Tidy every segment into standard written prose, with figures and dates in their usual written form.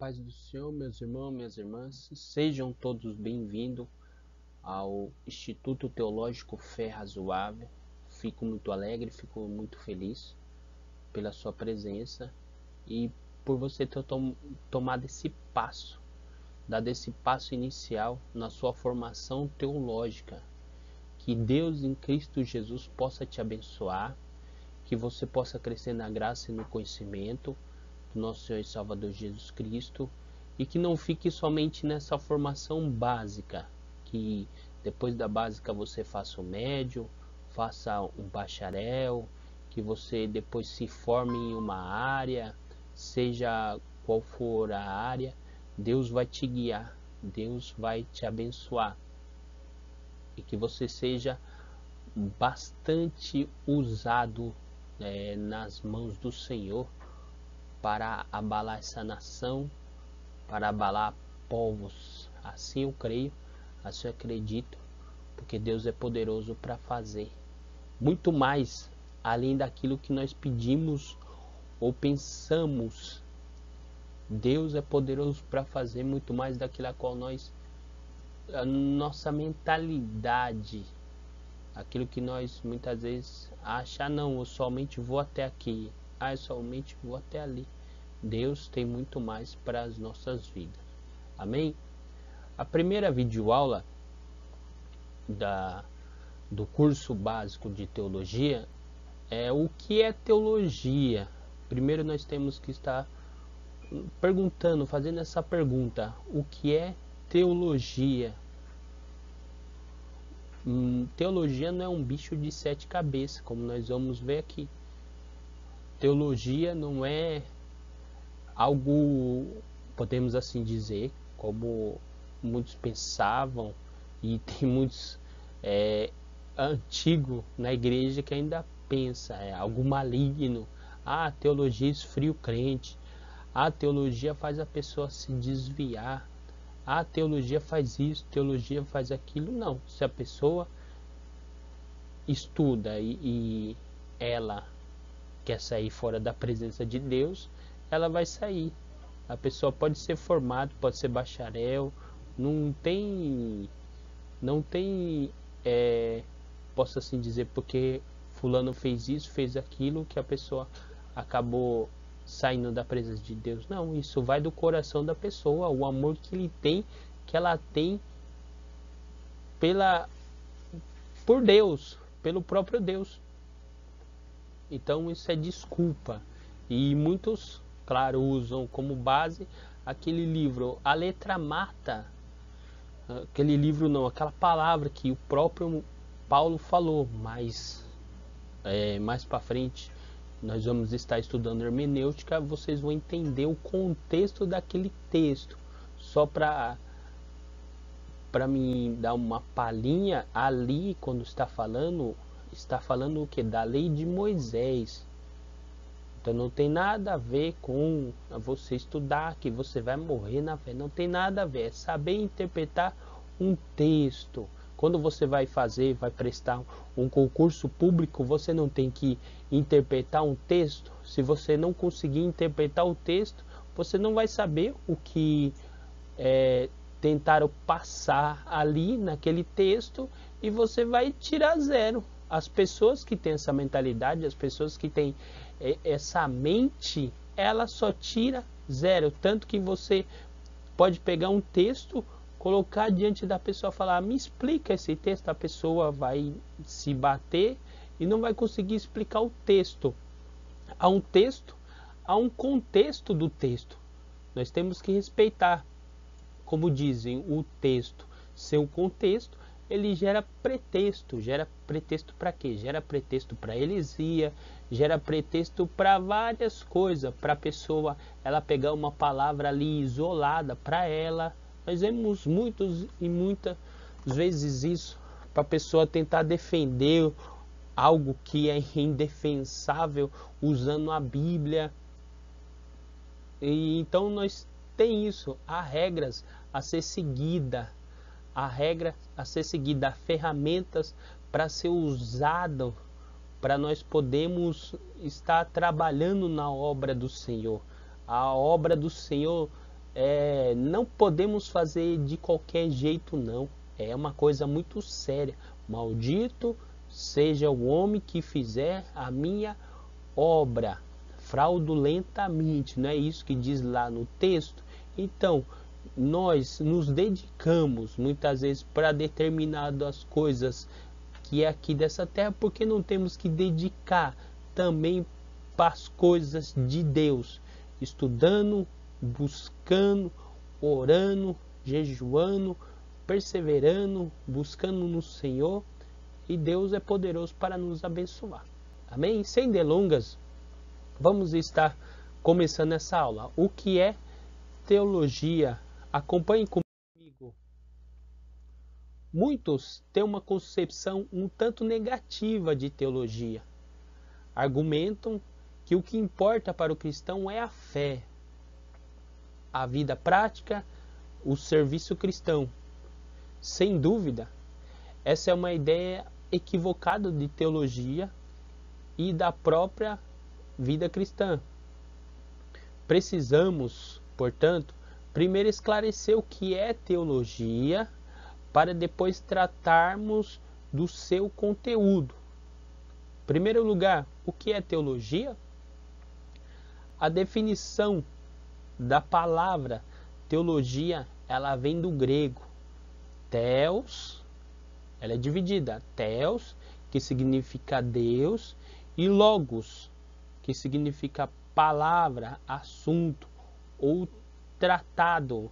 paz do Senhor, meus irmãos, minhas irmãs, sejam todos bem-vindos ao Instituto Teológico Fé Razoável. Fico muito alegre, fico muito feliz pela sua presença e por você ter tomado esse passo, dado esse passo inicial na sua formação teológica. Que Deus em Cristo Jesus possa te abençoar, que você possa crescer na graça e no conhecimento do nosso Senhor e Salvador Jesus Cristo, e que não fique somente nessa formação básica, que depois da básica você faça o médio, faça um bacharel, que você depois se forme em uma área, seja qual for a área. Deus vai te guiar, Deus vai te abençoar, e que você seja bastante usado nas mãos do Senhor para abalar essa nação, para abalar povos. Assim eu creio, assim eu acredito, porque Deus é poderoso para fazer muito mais além daquilo que nós pedimos ou pensamos. Deus é poderoso para fazer muito mais daquilo a qual a nossa mentalidade, aquilo que nós muitas vezes achamos, não, eu somente vou até aqui, eu somente vou até ali. Deus tem muito mais para as nossas vidas. Amém? A primeira videoaula do curso básico de teologia é o que é teologia. Primeiro nós temos que estar perguntando, fazendo essa pergunta: o que é teologia? Teologia não é um bicho de 7 cabeças, como nós vamos ver aqui. Teologia não é algo, podemos assim dizer, como muitos pensavam, e tem muitos antigos na igreja que ainda pensa, é algo maligno. A teologia esfria o crente, a teologia faz a pessoa se desviar, a teologia faz isso, teologia faz aquilo. Não, se a pessoa estuda e ela quer sair fora da presença de Deus, ela vai sair. A pessoa pode ser formada, pode ser bacharel, não tem posso assim dizer, porque fulano fez isso, fez aquilo, que a pessoa acabou saindo da presença de Deus. Não, isso vai do coração da pessoa, o amor que ela tem por Deus, pelo próprio Deus. Então isso é desculpa. E muitos, claro, usam como base aquele livro A Letra Mata. Aquele livro não, aquela palavra que o próprio Paulo falou, mas mais para frente nós vamos estar estudando hermenêutica, vocês vão entender o contexto daquele texto. Só para me dar uma palhinha, ali quando está falando o que? Da lei de Moisés. Então não tem nada a ver com você estudar que você vai morrer na fé. Não tem nada a ver. É saber interpretar um texto. Quando você vai prestar um concurso público, você não tem que interpretar um texto. Se você não conseguir interpretar o texto, você não vai saber o que tentaram passar ali naquele texto, e você vai tirar 0. As pessoas que têm essa mentalidade, as pessoas que têm essa mente, ela só tira 0. Tanto que você pode pegar um texto, colocar diante da pessoa, falar: me explica esse texto. A pessoa vai se bater e não vai conseguir explicar o texto. Há um texto, há um contexto do texto. Nós temos que respeitar. Como dizem, o texto, seu contexto, ele gera pretexto. Gera pretexto para quê? Gera pretexto para heresia, gera pretexto para várias coisas, para a pessoa ela pegar uma palavra ali isolada para ela. Nós vemos muitas vezes isso, para a pessoa tentar defender algo que é indefensável usando a Bíblia. E então nós tem isso, há regras a ser seguida, ferramentas para ser usado, para nós podermos estar trabalhando na obra do Senhor. A obra do Senhor não podemos fazer de qualquer jeito, não. É uma coisa muito séria. Maldito seja o homem que fizer a minha obra fraudulentamente. Não é isso que diz lá no texto? Então, nós nos dedicamos muitas vezes para determinadas coisas que é aqui dessa terra, porque não temos que dedicar também para as coisas de Deus, estudando, buscando, orando, jejuando, perseverando, buscando no Senhor, e Deus é poderoso para nos abençoar. Amém? Sem delongas, vamos estar começando essa aula. O que é teologia? Acompanhe comigo. Muitos têm uma concepção um tanto negativa de teologia. Argumentam que o que importa para o cristão é a fé, a vida prática, o serviço cristão. Sem dúvida, essa é uma ideia equivocada de teologia e da própria vida cristã. Precisamos, portanto, primeiro esclarecer o que é teologia, para depois tratarmos do seu conteúdo. Em primeiro lugar, o que é teologia? A definição da palavra teologia, ela vem do grego theos, ela é dividida, theos, que significa Deus, e logos, que significa palavra, assunto ou tratado.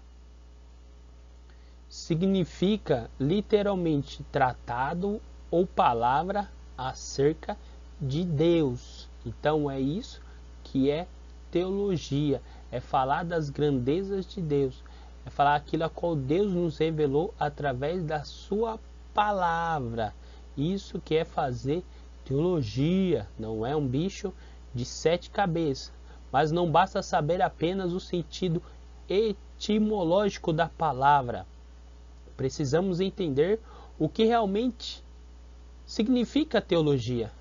Significa literalmente tratado ou palavra acerca de Deus. Então é isso que é teologia, é falar das grandezas de Deus, é falar aquilo a qual Deus nos revelou através da sua palavra. Isso que é fazer teologia, não é um bicho de 7 cabeças, mas não basta saber apenas o sentido etimológico da palavra. Precisamos entender o que realmente significa teologia.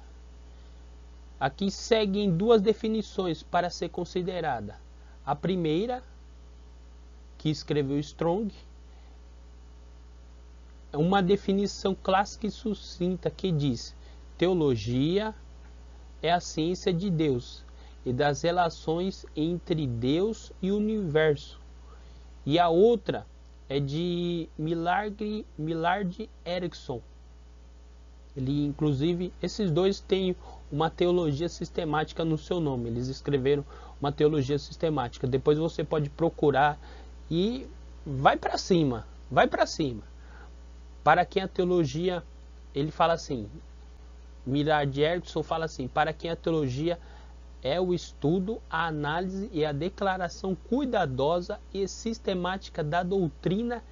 Aqui seguem 2 definições para ser considerada. A primeira, que escreveu Strong, é uma definição clássica e sucinta que diz: teologia é a ciência de Deus e das relações entre Deus e o universo. E a outra é de Millard Erickson. Inclusive, esses dois têm uma teologia sistemática no seu nome. Eles escreveram uma teologia sistemática. Depois você pode procurar e vai para cima, vai para cima. Para quem a teologia, ele fala assim, Millard Erickson fala assim: para quem a teologia é o estudo, a análise e a declaração cuidadosa e sistemática da doutrina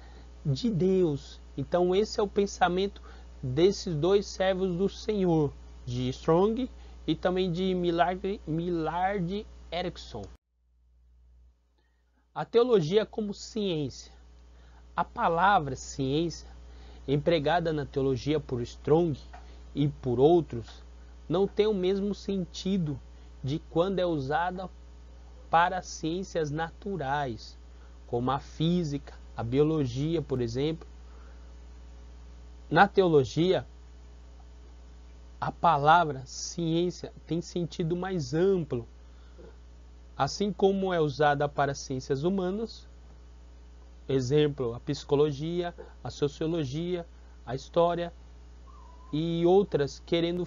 de Deus. Então esse é o pensamento desses 2 servos do Senhor, de Strong e também de Millard Erickson. A teologia como ciência. A palavra ciência, empregada na teologia por Strong e por outros, não tem o mesmo sentido de quando é usada para ciências naturais, como a física, a biologia, por exemplo. Na teologia, a palavra ciência tem sentido mais amplo, assim como é usada para ciências humanas, exemplo, a psicologia, a sociologia, a história e outras, querendo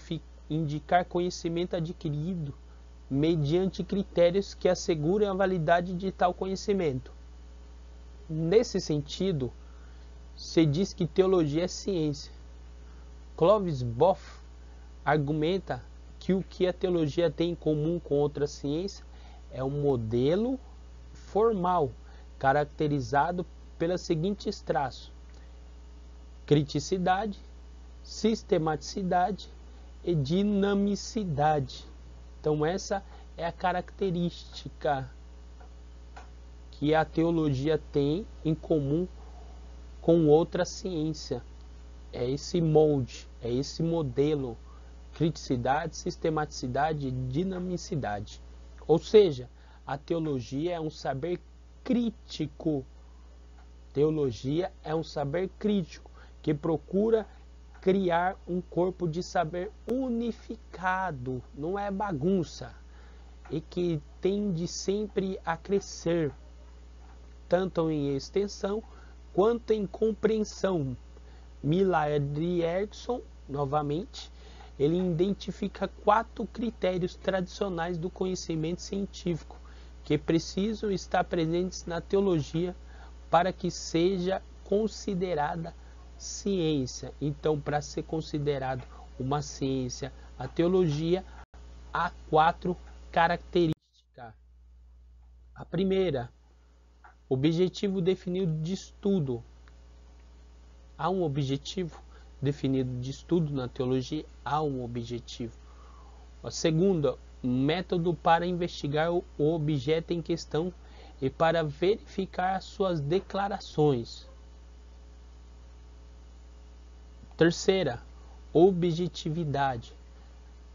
indicar conhecimento adquirido mediante critérios que assegurem a validade de tal conhecimento. Nesse sentido, se diz que teologia é ciência. Clovis Boff argumenta que o que a teologia tem em comum com outras ciências é um modelo formal, caracterizado pelos seguintes traços: criticidade, sistematicidade e dinamicidade. Então essa é a característica que a teologia tem em comum com outra ciência. É esse molde, é esse modelo: criticidade, sistematicidade e dinamicidade. Ou seja, a teologia é um saber crítico. Teologia é um saber crítico que procura criar um corpo de saber unificado, não é bagunça, e que tende sempre a crescer, tanto em extensão quanto em compreensão. Millard Erickson, novamente, ele identifica 4 critérios tradicionais do conhecimento científico que precisam estar presentes na teologia para que seja considerada ciência. Então, para ser considerado uma ciência, a teologia, há 4 características. A primeira, objetivo definido de estudo. Há um objetivo definido de estudo na teologia, há um objetivo. A segunda, método para investigar o objeto em questão e para verificar suas declarações. Terceira, objetividade,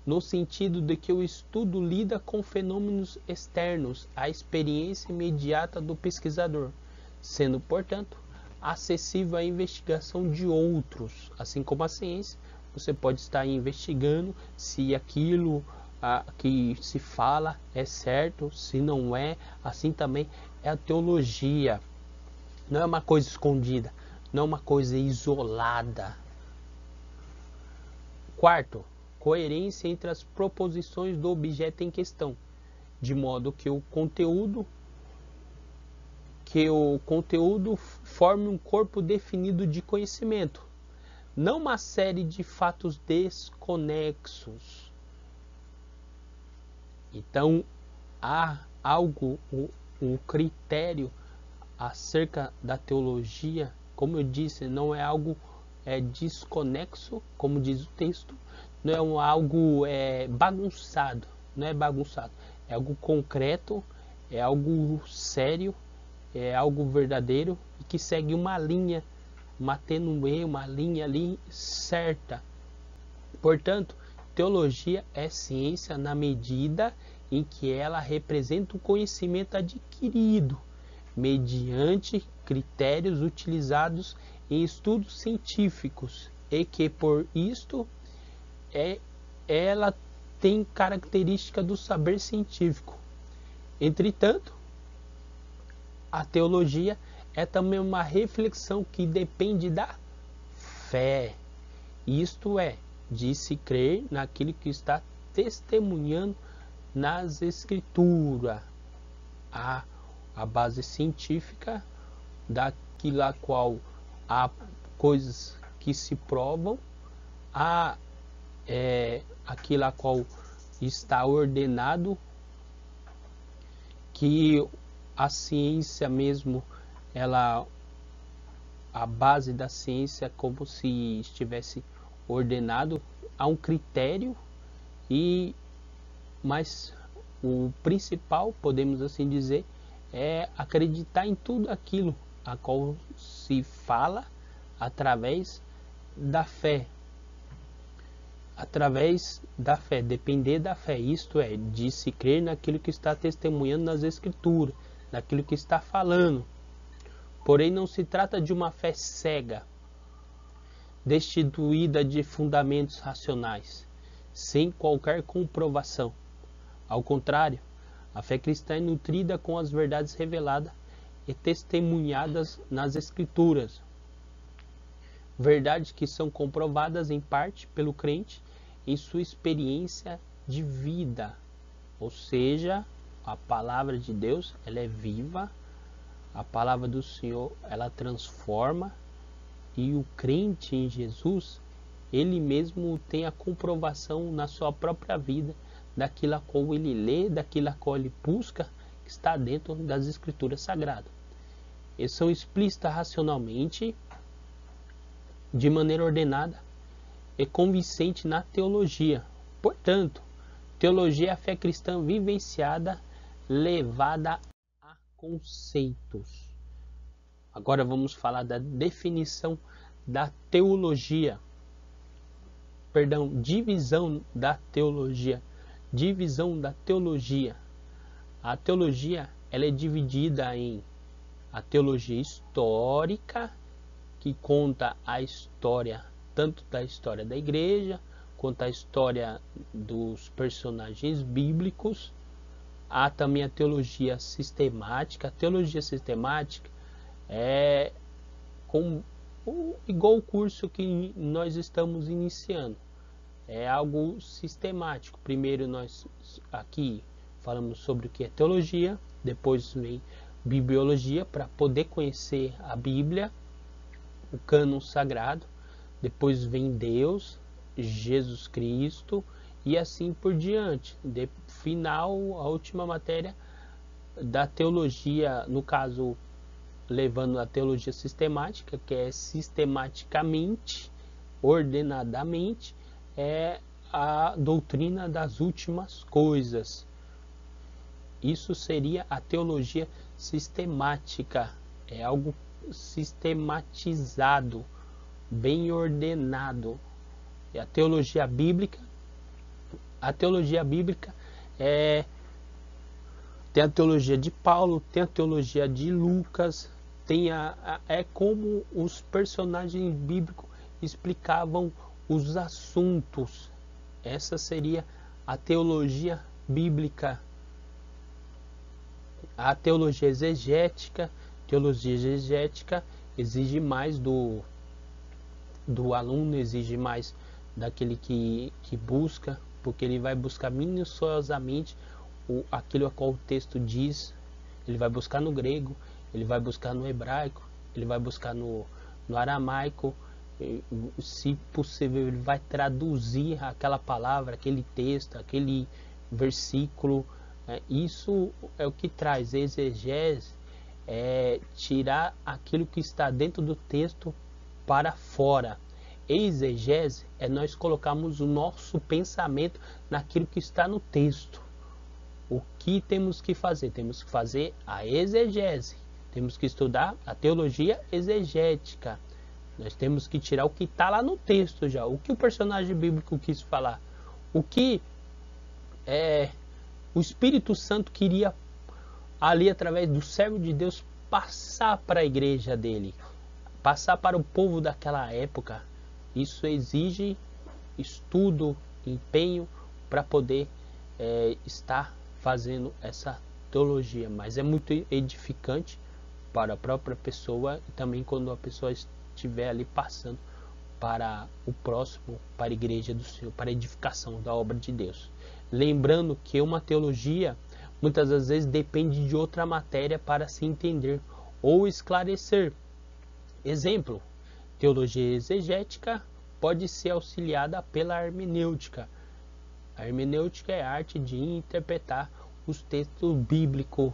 no sentido de que o estudo lida com fenômenos externos à experiência imediata do pesquisador, sendo, portanto, acessível à investigação de outros. Assim como a ciência, você pode estar investigando se aquilo que se fala é certo, se não é. Assim também é a teologia. Não é uma coisa escondida, não é uma coisa isolada. Quarto, coerência entre as proposições do objeto em questão, de modo que o conteúdo forme um corpo definido de conhecimento, não uma série de fatos desconexos. Então, há um critério acerca da teologia, como eu disse, não é algo desconexo, como diz o texto, não é algo bagunçado, não é bagunçado, é algo concreto, é algo sério, é algo verdadeiro e que segue uma linha, uma tênue, uma linha ali certa. Portanto, teologia é ciência na medida em que ela representa o conhecimento adquirido mediante critérios utilizados em estudos científicos e que por isto ela tem característica do saber científico. Entretanto, a teologia é também uma reflexão que depende da fé, isto é, de se crer naquilo que está testemunhando nas Escrituras. A base científica daquilo a qual há coisas que se provam, há aquilo a qual está ordenado, que a ciência mesmo, a base da ciência é como se estivesse ordenado a um critério, mas o principal, podemos assim dizer, é acreditar em tudo aquilo a qual se fala através da fé. Através da fé, depender da fé, isto é, de se crer naquilo que está testemunhando nas Escrituras, naquilo que está falando. Porém, não se trata de uma fé cega, destituída de fundamentos racionais, sem qualquer comprovação. Ao contrário, a fé cristã é nutrida com as verdades reveladas e testemunhadas nas Escrituras. Verdades que são comprovadas em parte pelo crente em sua experiência de vida. Ou seja, a palavra de Deus, ela é viva, a palavra do Senhor, ela transforma, e o crente em Jesus, ele mesmo tem a comprovação na sua própria vida daquilo a qual ele lê, daquilo a qual ele busca, que está dentro das Escrituras Sagradas. Eles são explícitas racionalmente, de maneira ordenada e convincente na teologia. Portanto, teologia é a fé cristã vivenciada, levada a conceitos. Agora vamos falar da definição da teologia. Perdão, divisão da teologia. Divisão da teologia. A teologia, ela é dividida em a teologia histórica, que conta a história, tanto da história da igreja, quanto a história dos personagens bíblicos. Há também a teologia sistemática. A teologia sistemática é igual o curso que nós estamos iniciando. É algo sistemático. Primeiro nós aqui falamos sobre o que é teologia, depois vem bibliologia para poder conhecer a Bíblia, o cânon sagrado, depois vem Deus, Jesus Cristo e assim por diante. De final, a última matéria da teologia, no caso levando a teologia sistemática, que é sistematicamente, ordenadamente, é a doutrina das últimas coisas. Isso seria a teologia sistemática, é algo sistematizado, bem ordenado. E a teologia bíblica tem a teologia de Paulo, tem a teologia de Lucas, é como os personagens bíblicos explicavam os assuntos. Essa seria a teologia bíblica. A teologia exegética exige mais do aluno, exige mais daquele que busca, porque ele vai buscar minuciosamente aquilo a qual o texto diz. Ele vai buscar no grego, ele vai buscar no hebraico, ele vai buscar no aramaico, se possível ele vai traduzir aquela palavra, aquele texto, aquele versículo. Isso é o que traz exegese, é tirar aquilo que está dentro do texto para fora. Exegese é nós colocarmos o nosso pensamento naquilo que está no texto. O que temos que fazer? Temos que fazer a exegese. Temos que estudar a teologia exegética. Nós temos que tirar o que está lá no texto já. O que o personagem bíblico quis falar. O que o Espírito Santo queria ali através do servo de Deus passar para a igreja dele. Passar para o povo daquela época. Isso exige estudo, empenho para poder estar fazendo essa teologia, mas é muito edificante para a própria pessoa e também quando a pessoa estiver ali passando para o próximo, para a igreja do Senhor, para a edificação da obra de Deus. Lembrando que uma teologia muitas das vezes depende de outra matéria para se entender ou esclarecer. Exemplo, teologia exegética pode ser auxiliada pela hermenêutica. A hermenêutica é a arte de interpretar os textos bíblicos.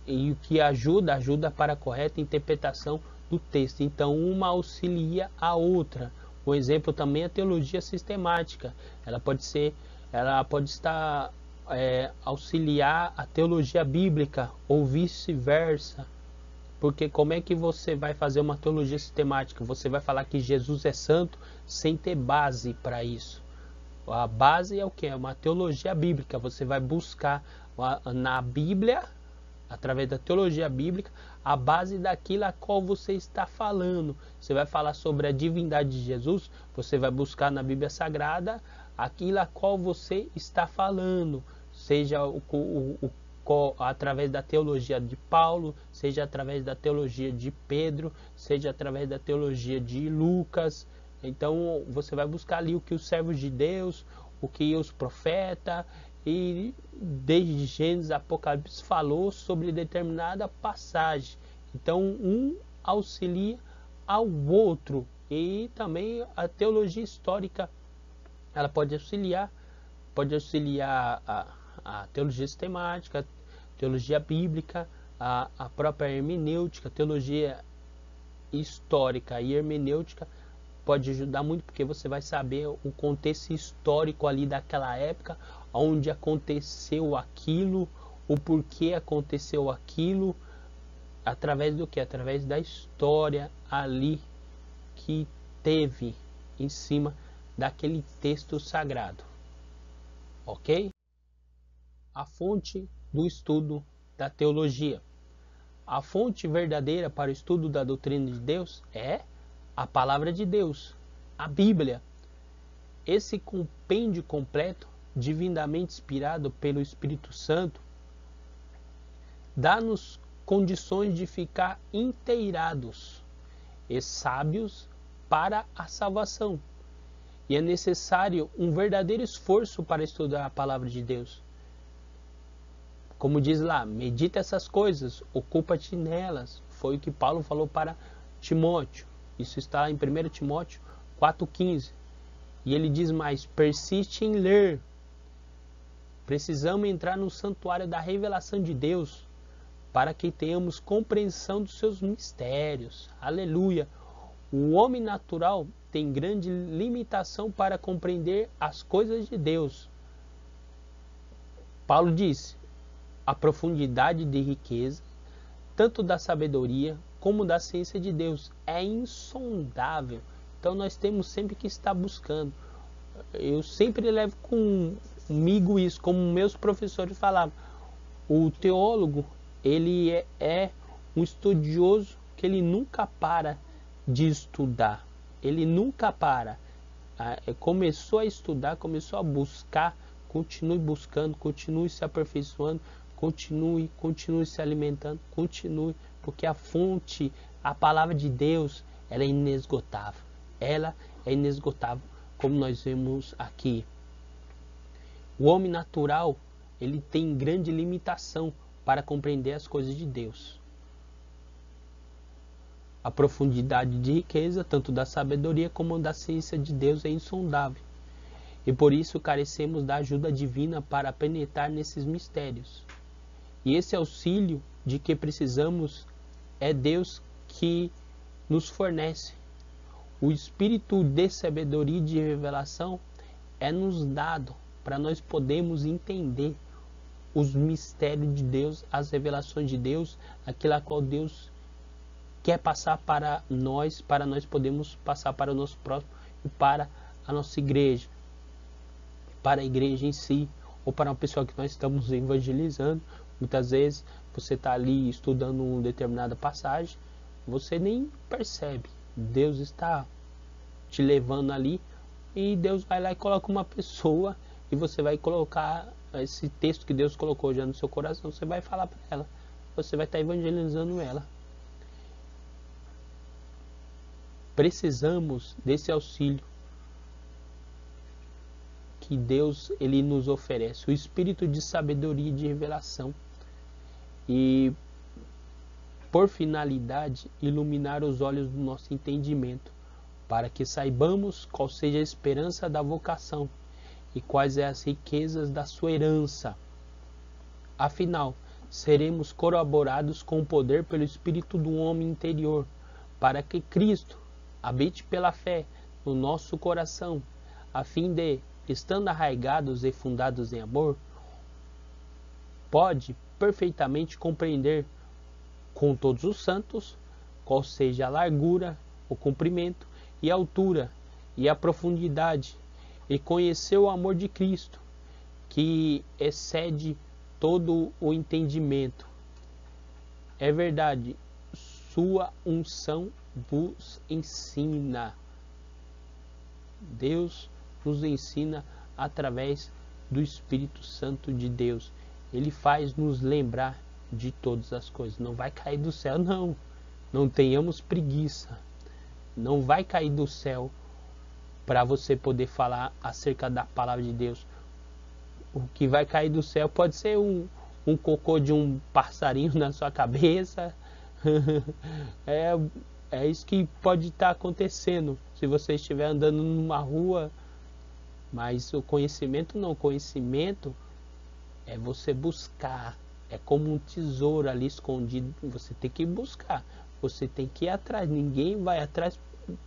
E o que ajuda para a correta interpretação do texto. Então, uma auxilia a outra. Um exemplo também é a teologia sistemática. Ela pode estar auxiliar a teologia bíblica ou vice-versa. Porque como é que você vai fazer uma teologia sistemática? Você vai falar que Jesus é santo sem ter base para isso. A base é o que? É uma teologia bíblica. Você vai buscar na Bíblia, através da teologia bíblica, a base daquilo a qual você está falando. Você vai falar sobre a divindade de Jesus, você vai buscar na Bíblia Sagrada aquilo a qual você está falando. Seja através da teologia de Paulo, seja através da teologia de Pedro, seja através da teologia de Lucas. Então você vai buscar ali o que os servos de Deus, o que os profetas e desde Gênesis, Apocalipse falou sobre determinada passagem. Então um auxilia ao outro. E também a teologia histórica, ela pode auxiliar a teologia sistemática, a teologia bíblica, a própria hermenêutica, teologia histórica e hermenêutica pode ajudar muito, porque você vai saber o contexto histórico ali daquela época, onde aconteceu aquilo, o porquê aconteceu aquilo, através do que? Através da história ali que teve em cima daquele texto sagrado. Ok? A fonte do estudo da teologia. A fonte verdadeira para o estudo da doutrina de Deus é a palavra de Deus, a Bíblia. Esse compêndio completo, divinamente inspirado pelo Espírito Santo, dá-nos condições de ficar inteirados e sábios para a salvação. E é necessário um verdadeiro esforço para estudar a palavra de Deus. Como diz lá, medita essas coisas, ocupa-te nelas. Foi o que Paulo falou para Timóteo. Isso está em 1 Timóteo 4,15. E ele diz mais, persiste em ler. Precisamos entrar no santuário da revelação de Deus para que tenhamos compreensão dos seus mistérios. Aleluia! O homem natural tem grande limitação para compreender as coisas de Deus. Paulo disse, a profundidade de riqueza, tanto da sabedoria como da ciência de Deus, é insondável. Então nós temos sempre que estar buscando. Eu sempre levo comigo isso, como meus professores falavam. O teólogo, ele é um estudioso que ele nunca para de estudar. Ele nunca para. Começou a estudar, começou a buscar, continue buscando, continue se aperfeiçoando, continue se alimentando, continue, porque a fonte, a palavra de Deus, ela é inesgotável. Ela é inesgotável, como nós vemos aqui. O homem natural, ele tem grande limitação para compreender as coisas de Deus. A profundidade de riqueza, tanto da sabedoria como da ciência de Deus, é insondável. E por isso carecemos da ajuda divina para penetrar nesses mistérios. E esse auxílio de que precisamos é Deus que nos fornece. O espírito de sabedoria e de revelação é nos dado para nós podermos entender os mistérios de Deus, as revelações de Deus, aquilo a qual Deus quer passar para nós podermos passar para o nosso próximo e para a nossa igreja, para a igreja em si, ou para uma pessoa que nós estamos evangelizando. Muitas vezes você está ali estudando uma determinada passagem, você nem percebe, Deus está te levando ali, e Deus vai lá e coloca uma pessoa, e você vai colocar esse texto que Deus colocou já no seu coração, você vai falar para ela, você vai estar evangelizando ela. Precisamos desse auxílio que Deus ele nos oferece, o espírito de sabedoria e de revelação, e por finalidade iluminar os olhos do nosso entendimento, para que saibamos qual seja a esperança da vocação e quais são as riquezas da sua herança. Afinal, seremos corroborados com o poder pelo espírito do homem interior, para que Cristo habite pela fé no nosso coração, a fim de, estando arraigados e fundados em amor, pode perfeitamente compreender com todos os santos qual seja a largura, o comprimento e a altura e a profundidade, e conhecer o amor de Cristo, que excede todo o entendimento. É verdade, sua unção vos ensina. Deus nos ensina através do Espírito Santo de Deus. Ele faz nos lembrar de todas as coisas. Não vai cair do céu, não. Não tenhamos preguiça. Não vai cair do céu para você poder falar acerca da palavra de Deus. O que vai cair do céu pode ser um cocô de um passarinho na sua cabeça. É isso que pode estar acontecendo se você estiver andando numa rua. Mas o conhecimento não. O conhecimento é você buscar. É como um tesouro ali escondido. Você tem que buscar. Você tem que ir atrás. Ninguém vai atrás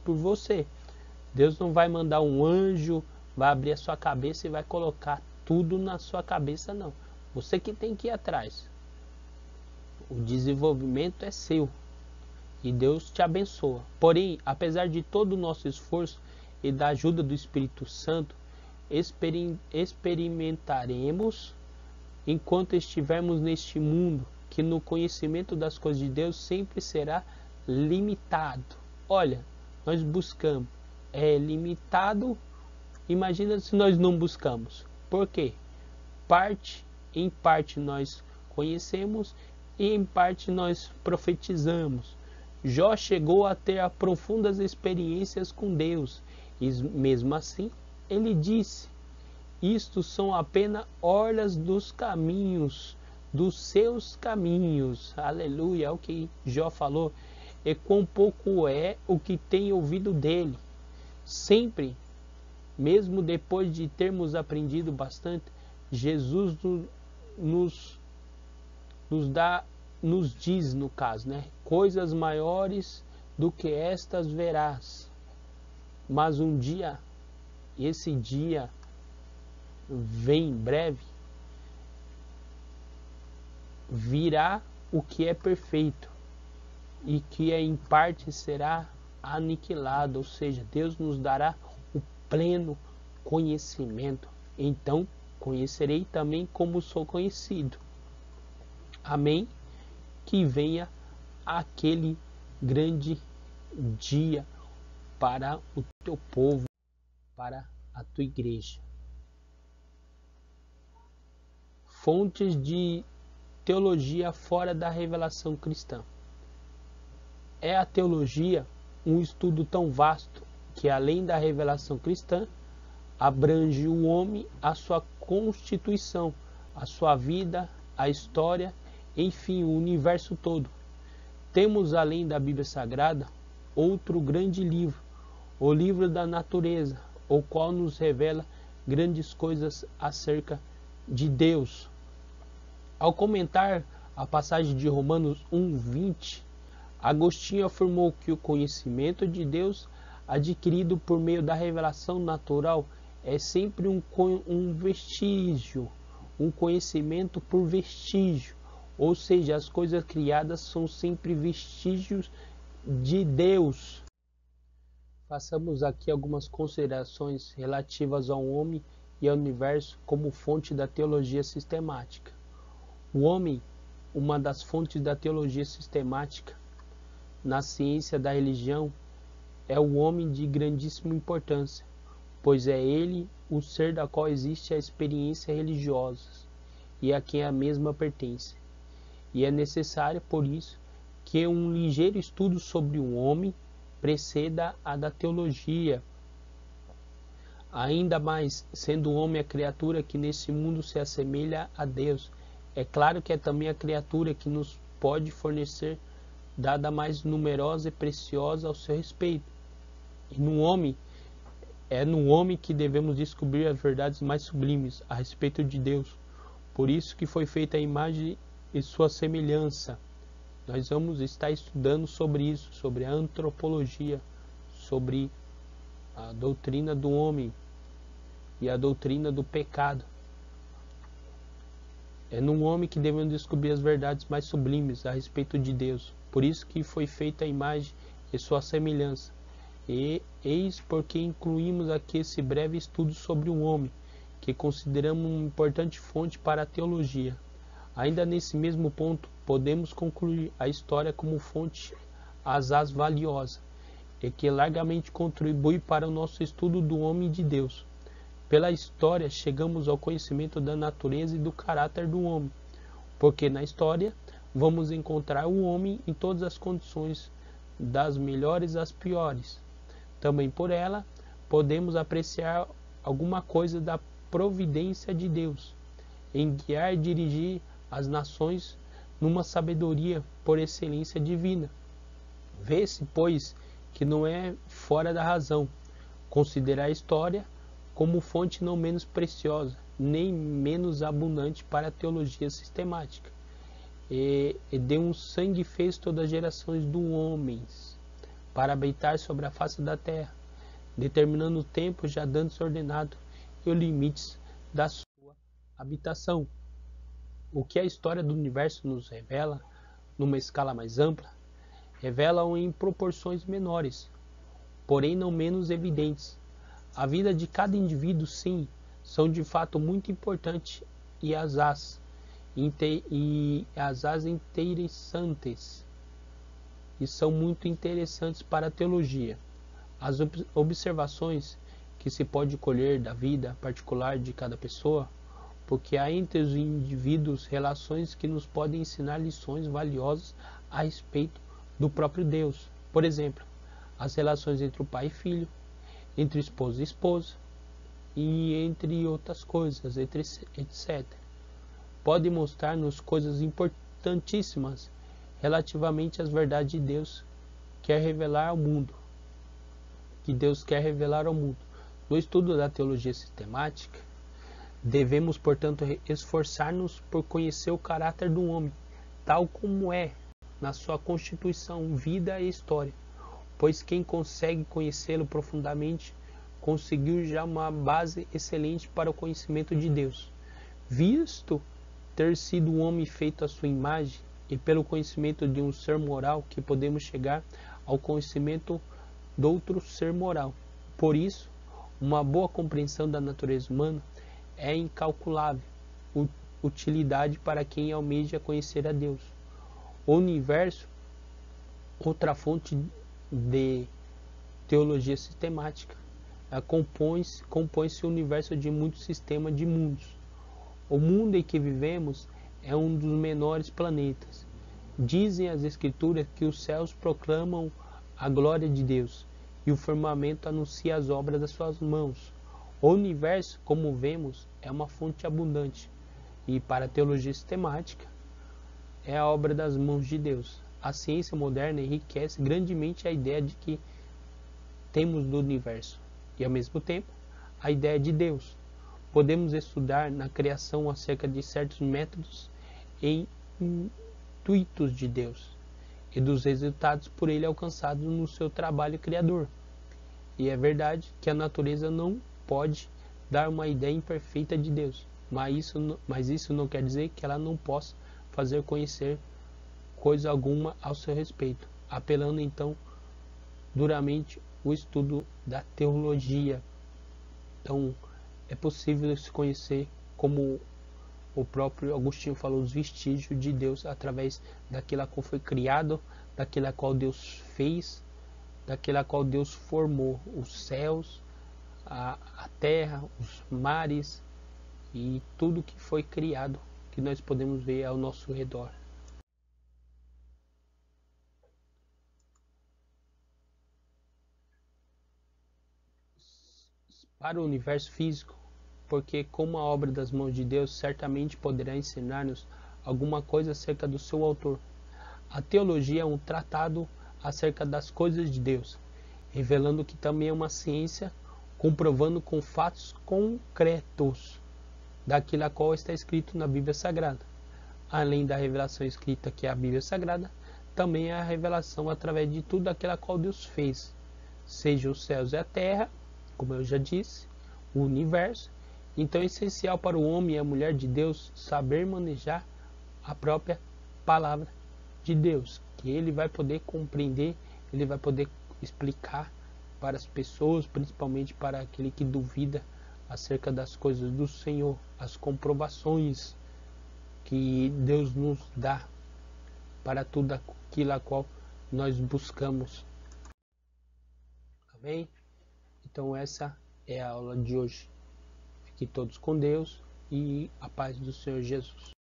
por você. Deus não vai mandar um anjo, vai abrir a sua cabeça e vai colocar tudo na sua cabeça, não. Você que tem que ir atrás. O desenvolvimento é seu. E Deus te abençoa. Porém, apesar de todo o nosso esforço e da ajuda do Espírito Santo, experimentaremos, enquanto estivermos neste mundo, que no conhecimento das coisas de Deus sempre será limitado. Olha, nós buscamos, é limitado. Imagina se nós não buscamos. Por quê? Em parte nós conhecemos e em parte nós profetizamos. Jó chegou a ter profundas experiências com Deus e mesmo assim ele disse: isto são apenas orlas dos caminhos, dos seus caminhos. Aleluia, é o que Jó falou. E quão pouco é o que tem ouvido dele. Sempre, mesmo depois de termos aprendido bastante, Jesus nos diz, no caso, né? Coisas maiores do que estas verás. Mas um dia, esse dia vem em breve, virá o que é perfeito e que em parte será aniquilado, ou seja, Deus nos dará o pleno conhecimento. Então conhecerei também como sou conhecido. Amém? Que venha aquele grande dia para o teu povo, para a tua igreja. Fontes de teologia fora da revelação cristã. É a teologia um estudo tão vasto que, além da revelação cristã, abrange o homem, a sua constituição, a sua vida, a história, enfim, o universo todo. Temos, além da Bíblia Sagrada, outro grande livro, o livro da natureza, o qual nos revela grandes coisas acerca de Deus. Ao comentar a passagem de Romanos 1:20, Agostinho afirmou que o conhecimento de Deus adquirido por meio da revelação natural é sempre um vestígio, um conhecimento por vestígio, ou seja, as coisas criadas são sempre vestígios de Deus. Façamos aqui algumas considerações relativas ao homem e ao universo como fonte da teologia sistemática. O homem, uma das fontes da teologia sistemática na ciência da religião, é o homem de grandíssima importância, pois é ele o ser da qual existe a experiência religiosa e a quem a mesma pertence. E é necessário, por isso, que um ligeiro estudo sobre o homem preceda a da teologia. Ainda mais, sendo o homem a criatura que nesse mundo se assemelha a Deus, é claro que é também a criatura que nos pode fornecer dada mais numerosa e preciosa ao seu respeito. E no homem, é no homem que devemos descobrir as verdades mais sublimes a respeito de Deus. Por isso que foi feita a imagem e sua semelhança. Nós vamos estar estudando sobre isso, sobre a antropologia, sobre a doutrina do homem e a doutrina do pecado. É no homem que devemos descobrir as verdades mais sublimes a respeito de Deus. Por isso que foi feita a imagem e sua semelhança. E eis porque incluímos aqui esse breve estudo sobre o homem, que consideramos uma importante fonte para a teologia. Ainda nesse mesmo ponto, podemos concluir a história como fonte asaz valiosa, e que largamente contribui para o nosso estudo do homem de Deus. Pela história, chegamos ao conhecimento da natureza e do caráter do homem, porque na história vamos encontrar o homem em todas as condições, das melhores às piores. Também por ela, podemos apreciar alguma coisa da providência de Deus, em guiar e dirigir as nações numa sabedoria por excelência divina. Vê-se, pois, que não é fora da razão considerar a história como fonte não menos preciosa, nem menos abundante para a teologia sistemática. E de um sangue fez todas as gerações dos homens, para habitar sobre a face da terra, determinando o tempo já dantes ordenado e os limites da sua habitação. O que a história do universo nos revela, numa escala mais ampla, revela-o em proporções menores, porém não menos evidentes. A vida de cada indivíduo, sim, são de fato muito importantes e asaz, e as interessantes e são muito interessantes para a teologia. As observações que se pode colher da vida particular de cada pessoa, porque há entre os indivíduos relações que nos podem ensinar lições valiosas a respeito do próprio Deus. Por exemplo, as relações entre o pai e filho, entre esposo e esposa, e entre outras coisas, etc. Pode mostrar-nos coisas importantíssimas relativamente às verdades de Deus quer revelar ao mundo, que Deus quer revelar ao mundo. No estudo da teologia sistemática, devemos, portanto, esforçar-nos por conhecer o caráter do homem, tal como é na sua constituição, vida e história, pois quem consegue conhecê-lo profundamente conseguiu já uma base excelente para o conhecimento de Deus, visto ter sido um homem feito à sua imagem, e pelo conhecimento de um ser moral que podemos chegar ao conhecimento de outro ser moral. Por isso, uma boa compreensão da natureza humana é incalculável utilidade para quem almeja conhecer a Deus. O universo, outra fonte de teologia sistemática, compõe-se o universo de muitos sistemas de mundos. O mundo em que vivemos é um dos menores planetas. Dizem as Escrituras que os céus proclamam a glória de Deus e o firmamento anuncia as obras das suas mãos. O universo, como vemos, é uma fonte abundante e, para a teologia sistemática, é a obra das mãos de Deus. A ciência moderna enriquece grandemente a ideia de que temos do universo e, ao mesmo tempo, a ideia de Deus. Podemos estudar na criação acerca de certos métodos e intuitos de Deus e dos resultados por ele alcançados no seu trabalho criador. E é verdade que a natureza não pode dar uma ideia imperfeita de Deus, mas isso não quer dizer que ela não possa fazer conhecer coisa alguma ao seu respeito, apelando então duramente o estudo da teologia. Então, é possível se conhecer, como o próprio Agostinho falou, os vestígios de Deus através daquilo a qual foi criado, daquilo a qual Deus fez, daquilo a qual Deus formou, os céus, a terra, os mares e tudo que foi criado, que nós podemos ver ao nosso redor. Para o universo físico, porque como a obra das mãos de Deus certamente poderá ensinar-nos alguma coisa acerca do seu autor. A teologia é um tratado acerca das coisas de Deus, revelando que também é uma ciência, comprovando com fatos concretos daquilo a qual está escrito na Bíblia Sagrada. Além da revelação escrita, que é a Bíblia Sagrada, também é a revelação através de tudo aquilo a qual Deus fez, seja os céus e a terra, como eu já disse, o universo. Então é essencial para o homem e a mulher de Deus saber manejar a própria palavra de Deus, que ele vai poder compreender, ele vai poder explicar para as pessoas, principalmente para aquele que duvida acerca das coisas do Senhor, as comprovações que Deus nos dá para tudo aquilo a qual nós buscamos. Amém? Então essa é a aula de hoje. Fiquem todos com Deus e a paz do Senhor Jesus.